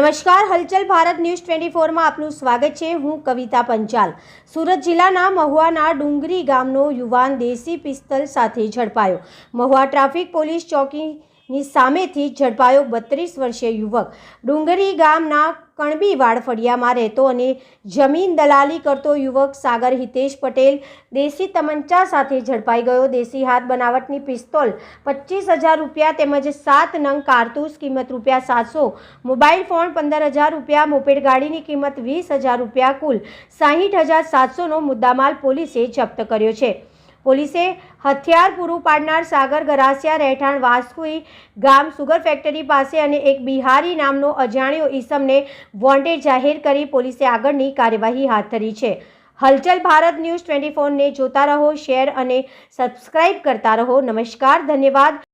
નમસ્કાર, હલચલ ભારત ન્યૂઝ 24માં આપનું સ્વાગત છે। હું કવિતા પંચાલ। સુરત જિલ્લાના મહુવાના ડુંગરી ગામનો યુવાન દેશી પિસ્તલ સાથે ઝડપાયો। મહુવા ટ્રાફિક પોલીસ ચોકીની સામેથી ઝડપાયો 32 વર્ષીય યુવક। ડુંગરી ગામના કણબીવાડ ફળિયામાં રહેતો અને જમીન દલાલી કરતો યુવક સાગર હિતેશ પટેલ દેશી તમંચા સાથે ઝડપાઈ ગયો। દેશી હાથ બનાવટની પિસ્તોલ 25,000 રૂપિયા તેમજ 7 નંગ કારતૂસ કિંમત રૂપિયા 700, મોબાઈલ ફોન 15,000 રૂપિયા, મોપેડ ગાડીની કિંમત 20,000 રૂપિયા, કુલ 60,700નો મુદ્દામાલ પોલીસે જપ્ત કર્યો છે। પોલીસે હથિયાર પૂરું પાડનાર સાગર ગરાસિયા રહેઠાણ વાસ્કુઈ ગામ સુગર ફેક્ટરી પાસે અને એક બિહારી નામનો અજાણ્યો ઈસમને વોન્ટેડ જાહેર કરી પોલીસે આગળની કાર્યવાહી હાથ ધરી છે। હલચલ ભારત ન્યૂઝ 24ને જોતા રહો, શેર અને સબસ્ક્રાઇબ કરતા રહો। નમસ્કાર, ધન્યવાદ।